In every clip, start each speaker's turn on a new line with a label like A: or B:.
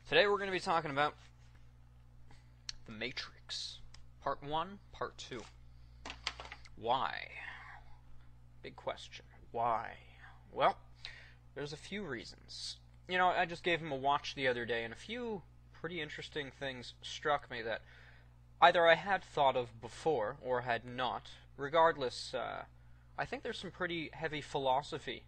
A: Today we're going to be talking about The Matrix, Part 1, Part 2. Why? Big question. Why? Well, there's a few reasons. You know, I just gave him a watch the other day, and a few pretty interesting things struck me that either I had thought of before or had not. Regardless, I think there's some pretty heavy philosophy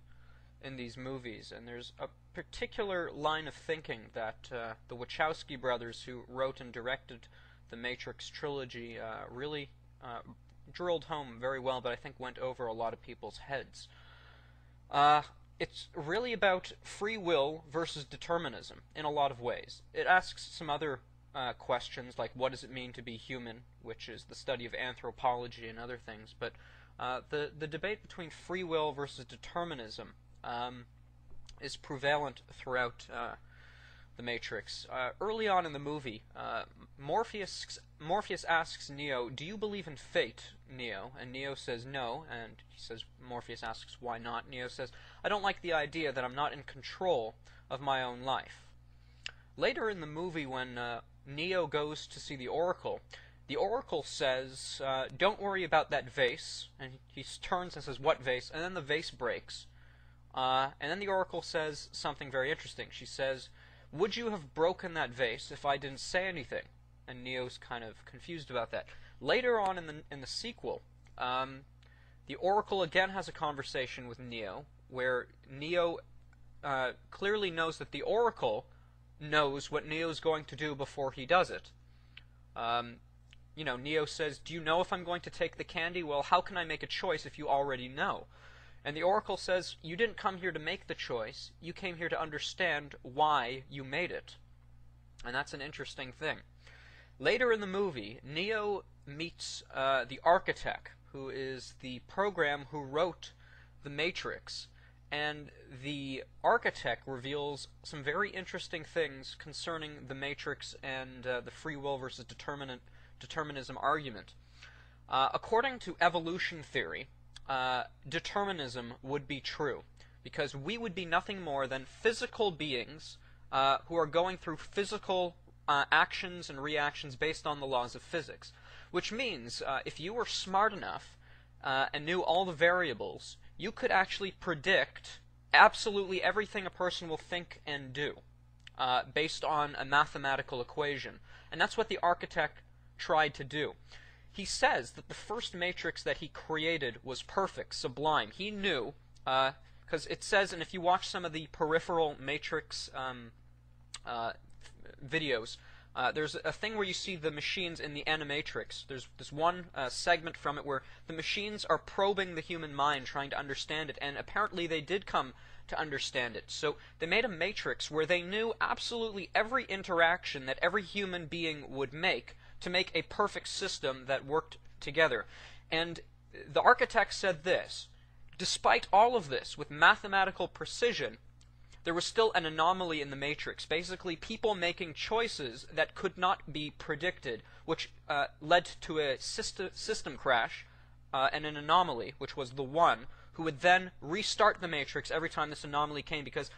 A: in these movies, and there's a particular line of thinking that the Wachowski brothers, who wrote and directed the Matrix trilogy, really drilled home very well, but I think went over a lot of people's heads. It's really about free will versus determinism in a lot of ways. It asks some other questions, like what does it mean to be human, which is the study of anthropology and other things, but the debate between free will versus determinism is prevalent throughout the Matrix. Early on in the movie, Morpheus asks Neo, "Do you believe in fate, Neo?" And Neo says no, and Morpheus asks why not. Neo says, "I don't like the idea that I'm not in control of my own life." Later in the movie, when Neo goes to see the Oracle says, "Don't worry about that vase," and he turns and says, "What vase?" And then the vase breaks. And then the Oracle says something very interesting. She says, "Would you have broken that vase if I didn't say anything?" And Neo's kind of confused about that. Later on in the sequel, the Oracle again has a conversation with Neo, where Neo clearly knows that the Oracle knows what Neo's going to do before he does it. Neo says, "Do you know if I'm going to take the candy?" "Well, how can I make a choice if you already know?" And the Oracle says, "You didn't come here to make the choice. You came here to understand why you made it." And that's an interesting thing. Later in the movie, Neo meets the architect, who is the program who wrote The Matrix. And the architect reveals some very interesting things concerning The Matrix and the free will versus determinism argument. According to evolution theory, determinism would be true, because we would be nothing more than physical beings who are going through physical actions and reactions based on the laws of physics. Which means, if you were smart enough and knew all the variables, you could actually predict absolutely everything a person will think and do based on a mathematical equation. And that's what the architect tried to do. He says that the first Matrix that he created was perfect, sublime. He knew, because it says, and if you watch some of the peripheral Matrix videos, there's a thing where you see the machines in the Animatrix. There's this one segment from it where the machines are probing the human mind, trying to understand it, and apparently they did come to understand it. So they made a Matrix where they knew absolutely every interaction that every human being would make to make a perfect system that worked together. And the architect said this: despite all of this, with mathematical precision, there was still an anomaly in the Matrix. Basically, people making choices that could not be predicted, which led to a system crash and an anomaly, which was the one, who would then restart the Matrix every time this anomaly came, because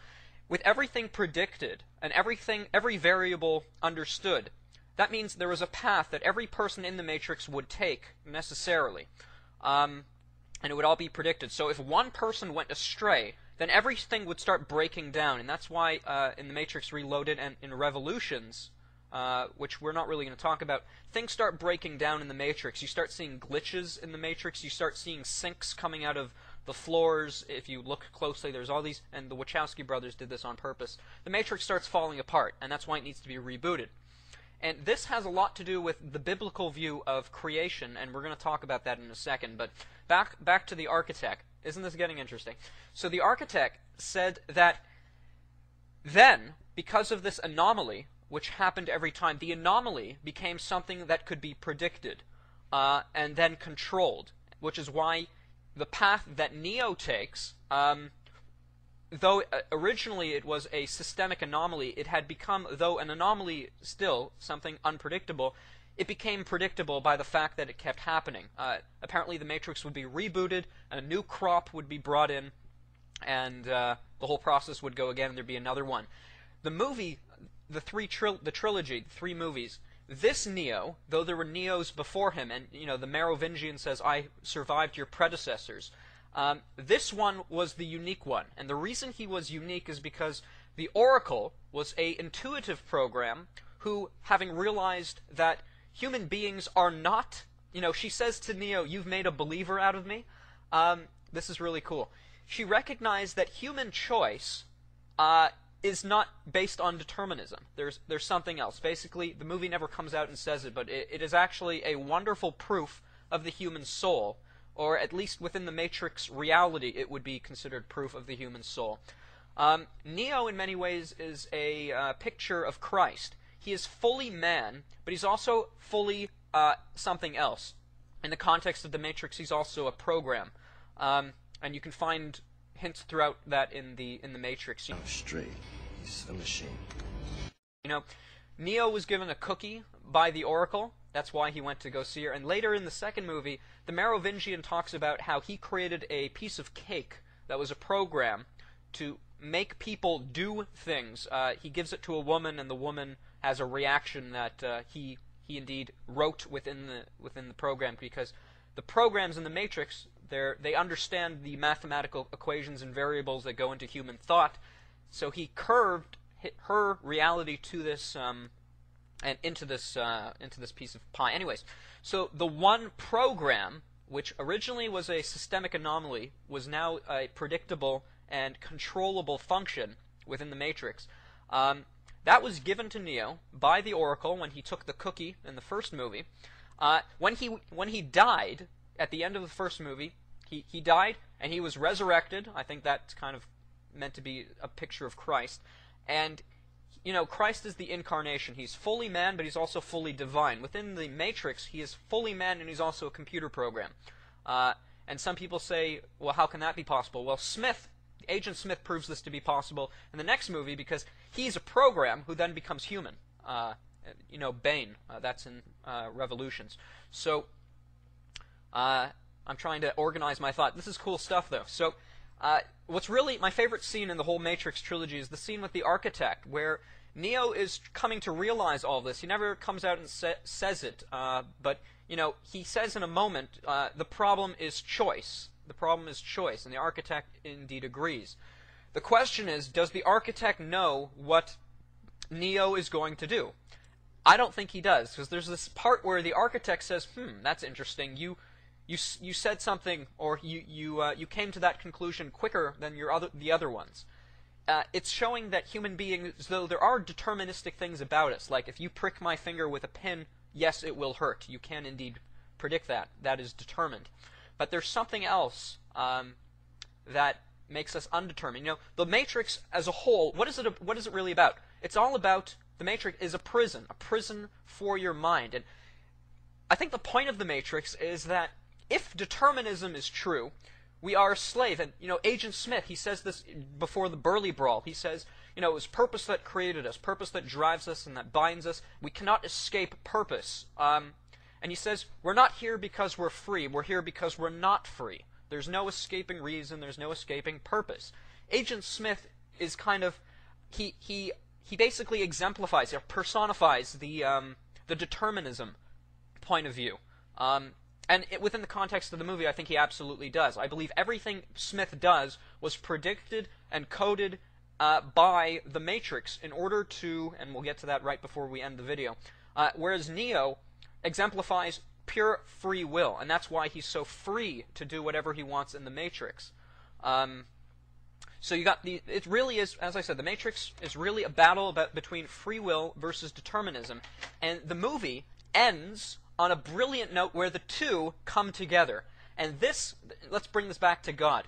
A: with everything predicted and every variable understood, that means there was a path that every person in the Matrix would take, necessarily. And it would all be predicted. So if one person went astray, then everything would start breaking down. And that's why in The Matrix Reloaded and in Revolutions, which we're not really going to talk about, things start breaking down in the Matrix. You start seeing glitches in the Matrix. You start seeing sinks coming out of the floors. If you look closely, there's all these, and the Wachowski brothers did this on purpose. The Matrix starts falling apart, and that's why it needs to be rebooted. And this has a lot to do with the biblical view of creation, and we're going to talk about that in a second. But back to the architect. Isn't this getting interesting? So the architect said that then, because of this anomaly, which happened every time, the anomaly became something that could be predicted and then controlled, which is why the path that Neo takes, though originally it was a systemic anomaly, it had become, though an anomaly still, something unpredictable, it became predictable by the fact that it kept happening. Apparently the Matrix would be rebooted, and a new crop would be brought in, and the whole process would go again, and there'd be another one. The movie the trilogy, the 3 movies, this Neo, though there were Neos before him, and the Merovingian says, "I survived your predecessors." This one was the unique one, and the reason he was unique is because the Oracle was a intuitive program who, having realized that human beings are not, she says to Neo, "You've made a believer out of me." This is really cool. She recognized that human choice is not based on determinism. There's something else. Basically, the movie never comes out and says it, but it is actually a wonderful proof of the human soul, or at least within the Matrix reality, it would be considered proof of the human soul. Neo, in many ways, is a picture of Christ. He is fully man, but he's also fully something else. In the context of the Matrix, he's also a program, and you can find hints throughout that in the Matrix.
B: I'm straight. He's a machine.
A: Neo was given a cookie by the Oracle. That's why he went to go see her. And later in the second movie, the Merovingian talks about how he created a piece of cake that was a program to make people do things. He gives it to a woman, and the woman has a reaction that he indeed wrote within the program, because the programs in the Matrix, they understand the mathematical equations and variables that go into human thought. So he curved her reality to this and into this piece of pie. Anyways, so the one program, which originally was a systemic anomaly, was now a predictable and controllable function within the Matrix. That was given to Neo by the Oracle when he took the cookie in the first movie. When he died at the end of the first movie, he died and he was resurrected. I think that's kind of meant to be a picture of Christ. And Christ is the incarnation. He's fully man, but he's also fully divine. Within the Matrix, he is fully man and he's also a computer program. And some people say, well, how can that be possible? Well, Agent Smith proves this to be possible in the next movie, because he's a program who then becomes human. Bane, that's in Revolutions. So, I'm trying to organize my thought. This is cool stuff, though. So, what's really my favorite scene in the whole Matrix trilogy is the scene with the architect, where Neo is coming to realize all this. He never comes out and says it, but he says in a moment, the problem is choice. The problem is choice, and the architect indeed agrees. The question is, does the architect know what Neo is going to do? I don't think he does, because there's this part where the architect says, that's interesting. You said something, or you came to that conclusion quicker than the other ones. It's showing that human beings, though there are deterministic things about us, like if you prick my finger with a pin, yes, it will hurt. You can indeed predict that. That is determined. But there's something else that makes us undetermined. The Matrix as a whole, what is it really about? It's all about, the Matrix is a prison for your mind. And I think the point of the Matrix is that if determinism is true, we are a slave. And, Agent Smith, he says this before the Burly Brawl. He says, it was purpose that created us, purpose that drives us and that binds us. We cannot escape purpose. And he says, we're not here because we're free. We're here because we're not free. There's no escaping reason. There's no escaping purpose. Agent Smith is kind of, he basically exemplifies, or personifies the determinism point of view. And within the context of the movie, I think he absolutely does. I believe everything Smith does was predicted and coded by the Matrix in order to, and we'll get to that right before we end the video, whereas Neo exemplifies pure free will, and that's why he's so free to do whatever he wants in the Matrix. So you got it really is, as I said, the Matrix is really a battle between free will versus determinism, and the movie ends on a brilliant note where the two come together. And let's bring this back to God.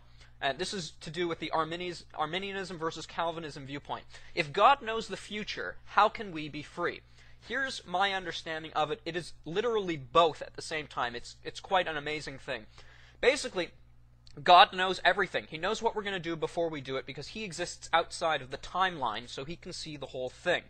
A: This is to do with the Arminianism versus Calvinism viewpoint. If God knows the future, how can we be free? Here's my understanding of it. It is literally both at the same time. It's quite an amazing thing. Basically, God knows everything. He knows what we're going to do before we do it, because he exists outside of the timeline, so he can see the whole thing.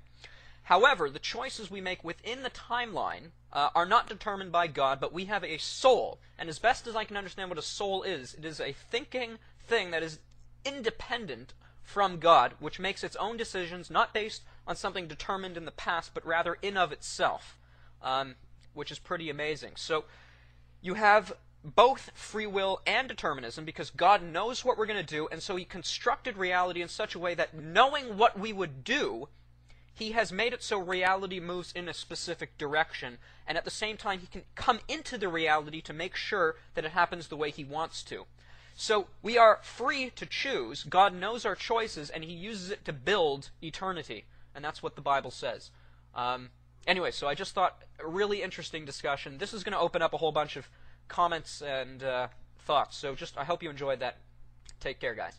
A: However, the choices we make within the timeline are not determined by God, but we have a soul. And as best as I can understand what a soul is, it is a thinking thing that is independent from God, which makes its own decisions, not based on something determined in the past, but rather in of itself, which is pretty amazing. So you have both free will and determinism because God knows what we're going to do, and so he constructed reality in such a way that knowing what we would do, he has made it so reality moves in a specific direction, and at the same time he can come into the reality to make sure that it happens the way he wants to. So we are free to choose. God knows our choices, and he uses it to build eternity, and that's what the Bible says. Anyway, so I just thought a really interesting discussion. This is going to open up a whole bunch of comments and thoughts, so I hope you enjoyed that. Take care, guys.